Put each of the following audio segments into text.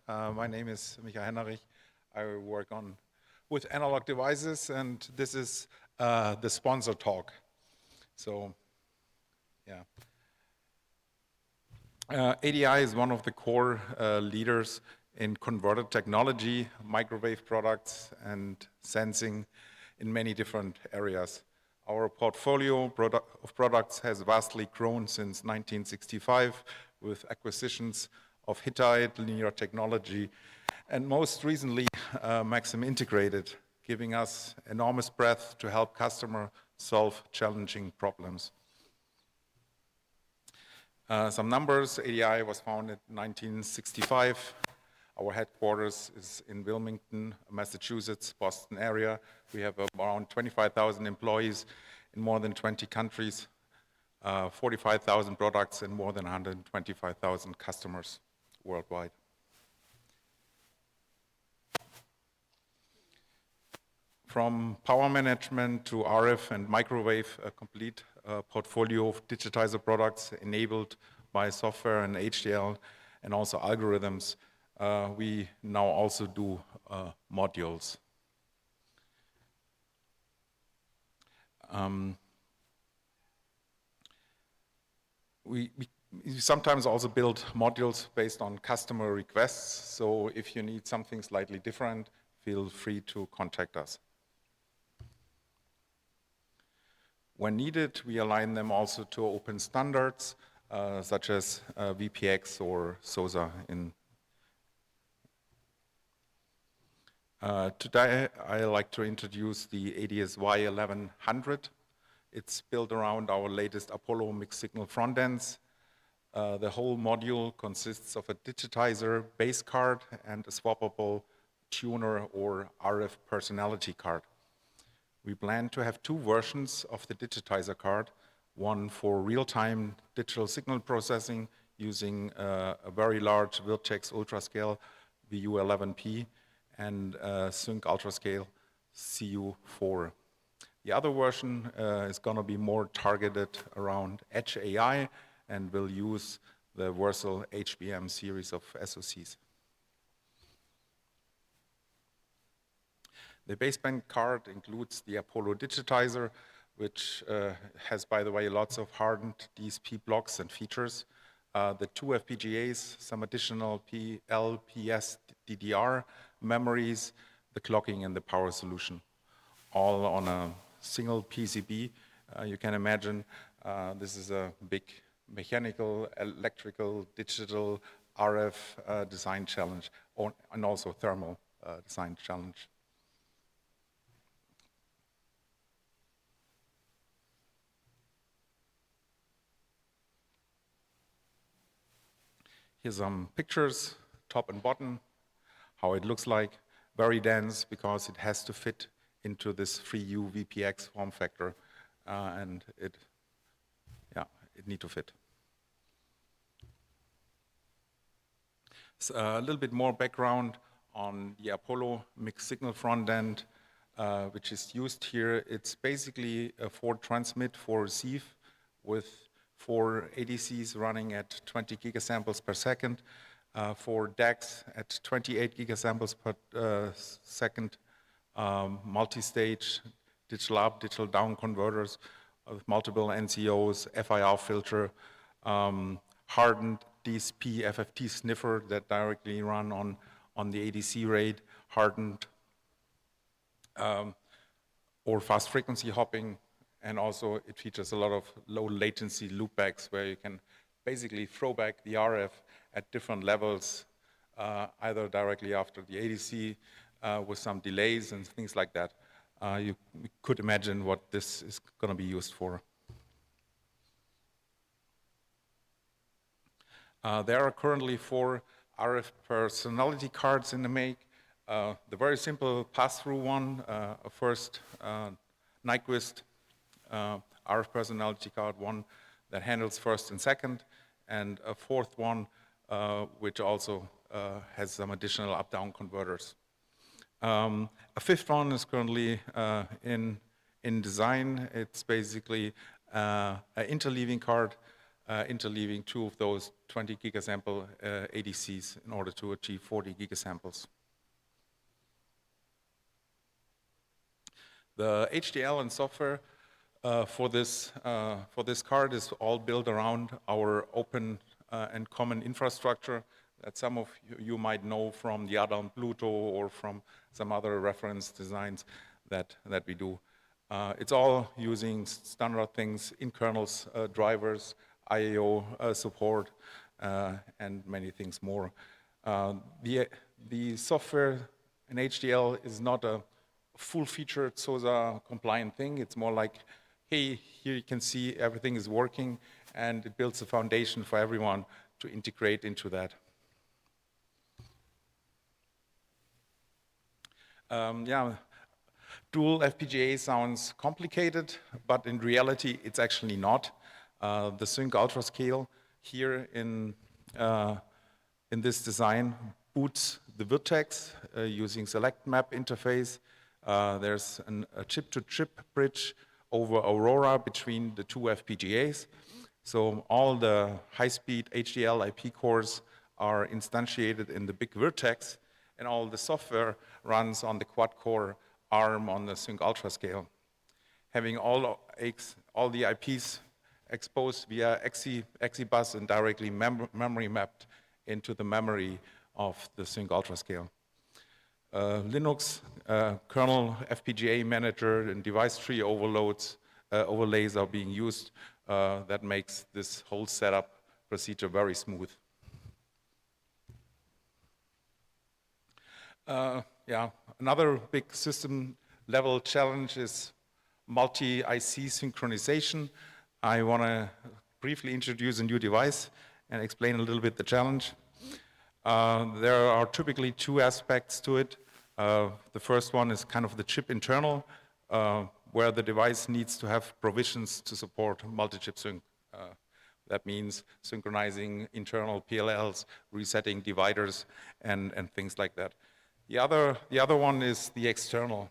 My name is Hennerich. I work with analog devices, and this is the sponsor talk. So, yeah. ADI is one of the core leaders in converter technology, microwave products, and sensing in many different areas. Our portfolio of products has vastly grown since 1965 with acquisitions of Hittite, Linear Technology, and most recently Maxim Integrated, giving us enormous breadth to help customers solve challenging problems. Some numbers: ADI was founded in 1965. Our headquarters is in Wilmington, Massachusetts, Boston area. We have around 25,000 employees in more than 20 countries, 45,000 products, and more than 125,000 customers worldwide. From power management to RF and microwave, a complete portfolio of digitizer products enabled by software and HDL and also algorithms. We now also do modules. We sometimes also build modules based on customer requests, so if you need something slightly different, feel free to contact us. When needed, we align them also to open standards, such as VPX or SOSA. Today, I like to introduce the ADSY 1100. It's built around our latest Apollo mixed signal front ends. The whole module consists of a digitizer base card and a swappable tuner or RF personality card. We plan to have two versions of the digitizer card, one for real-time digital signal processing using a very large Virtex Ultrascale VU11P and Sync Ultrascale CU4. The other version is going to be more targeted around Edge AI and will use the Versal HBM series of SoCs. The baseband card includes the Apollo digitizer, which has, by the way, lots of hardened DSP blocks and features. The two FPGAs, some additional LPS DDR memories, the clocking and the power solution, all on a single PCB. You can imagine this is a big mechanical, electrical, digital, RF design challenge, and also thermal design challenge. Here's some pictures, top and bottom, how it looks like. Very dense because it has to fit into this 3U VPX form factor, and it need to fit. So, a little bit more background on the Apollo mixed signal front end, which is used here. It's basically a 4 transmit, 4 receive with 4 ADCs running at 20 gigasamples per second, 4 DACs at 28 gigasamples per second, multi-stage digital up, digital down converters with multiple NCOs, FIR filter, hardened DSP FFT sniffer that directly run on the ADC RAID, hardened or fast frequency hopping, and also it features a lot of low latency loopbacks where you can basically throw back the RF at different levels, either directly after the ADC with some delays and things like that. You could imagine what this is going to be used for. There are currently 4 RF personality cards in the make. The very simple pass-through one, a first Nyquist RF personality card, one that handles first and second, and a fourth one which also has some additional up-down converters. A fifth one is currently in design. It's basically an interleaving card interleaving two of those 20 gigasample ADCs in order to achieve 40 gigasamples. The HDL and software for this card is all built around our open and common infrastructure that some of you might know from the Adam Pluto or from some other reference designs that we do. It's all using standard things, in kernels, drivers, IAO support, and many things more. The software in HDL is not a full-featured SOSA compliant thing. It's more like, hey, here you can see everything is working, and it builds a foundation for everyone to integrate into that. Dual FPGA sounds complicated, but in reality, it's actually not. The Sync Ultra Scale here in this design boots the Virtex using select map interface. There's a chip-to-chip bridge over Aurora between the two FPGAs. So all the high-speed HDL IP cores are instantiated in the big Virtex, and all the software runs on the quad-core ARM on the Sync Ultra Scale. Having all the IPs exposed via XeBus and directly memory mapped into the memory of the Sync Ultra Scale. Linux kernel FPGA manager and device tree overlays are being used. That makes this whole setup procedure very smooth. Another big system level challenge is multi-IC synchronization. I want to briefly introduce a new device and explain a little bit the challenge. There are typically two aspects to it. The first one is kind of the chip internal, where the device needs to have provisions to support multi-chip sync. That means synchronizing internal PLLs, resetting dividers, and things like that. The other one is the external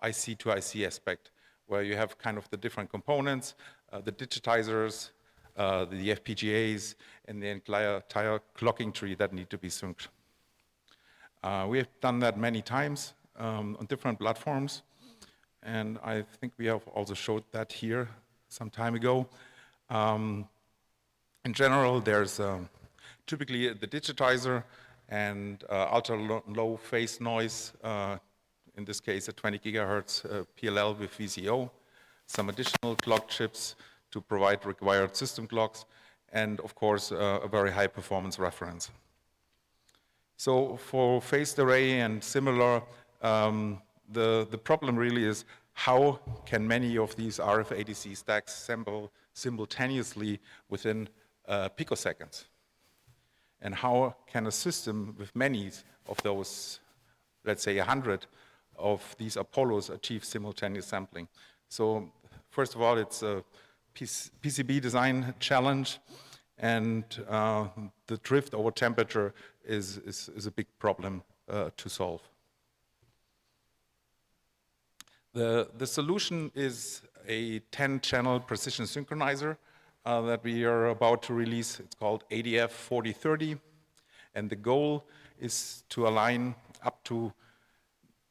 IC to IC aspect, where you have kind of the different components, the digitizers, the FPGAs, and the entire clocking tree that need to be synced. We have done that many times on different platforms, and I think we have also showed that here some time ago. In general, there's typically the digitizer and ultra-low phase noise, in this case a 20 gigahertz PLL with VCO, some additional clock chips to provide required system clocks, and of course a very high performance reference. So for phased array and similar, the problem really is how can many of these RF ADC stacks assemble simultaneously within picoseconds? And how can a system with many of those, let's say 100 of these Apollos, achieve simultaneous sampling? So first of all, it's a PCB design challenge, and the drift over temperature is a big problem to solve. The solution is a 10-channel precision synchronizer that we are about to release. It's called ADF 4030, and the goal is to align up to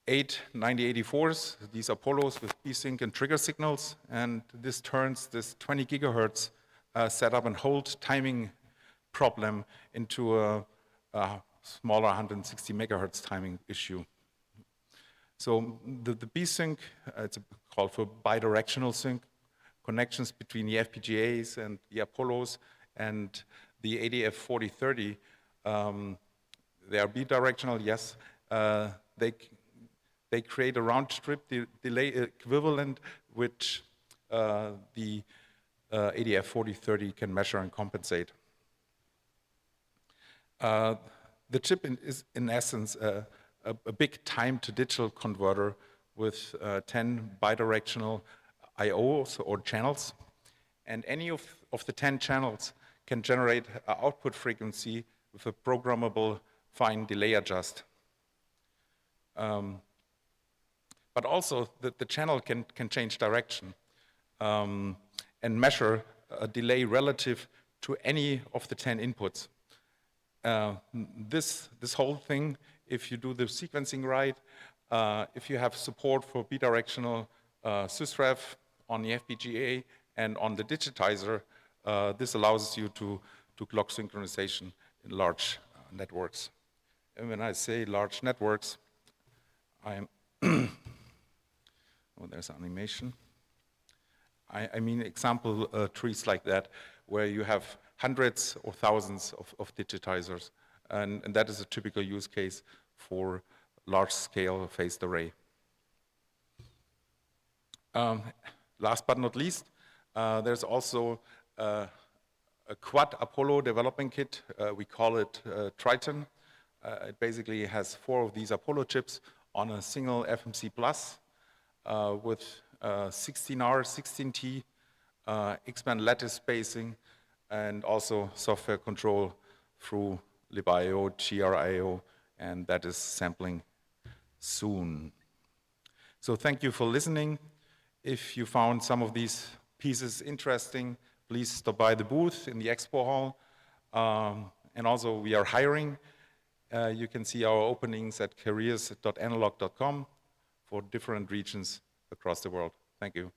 8 9084s, these Apollos with B-Sync and trigger signals, and this turns this 20 gigahertz setup and hold timing problem into a smaller 160 megahertz timing issue. So the B-Sync, it's called for bidirectional sync, connections between the FPGAs and the Apollos and the ADF 4030. They are bidirectional, yes. They create a round trip delay equivalent, which the ADF 4030 can measure and compensate. The chip is in essence a big time to digital converter with 10 bidirectional IOs or channels, and any of the 10 channels can generate an output frequency with a programmable fine delay adjust. But also the channel can change direction and measure a delay relative to any of the 10 inputs. This whole thing, if you do the sequencing right, if you have support for bidirectional sysref on the FPGA and on the digitizer, this allows you to do clock synchronization in large networks. And when I say large networks, I'm oh, there's animation. I mean example trees like that, where you have hundreds or thousands of digitizers. And that is a typical use case for large-scale phased array. Last but not least, there's also a quad Apollo development kit. We call it Triton. It basically has 4 of these Apollo chips on a single FMC Plus with 16R, 16T, X-band lattice spacing, and also software control through libIO, GRIO, and that is sampling soon. So thank you for listening. If you found some of these pieces interesting, please stop by the booth in the expo hall. And also we are hiring. You can see our openings at careers.analog.com for different regions across the world. Thank you.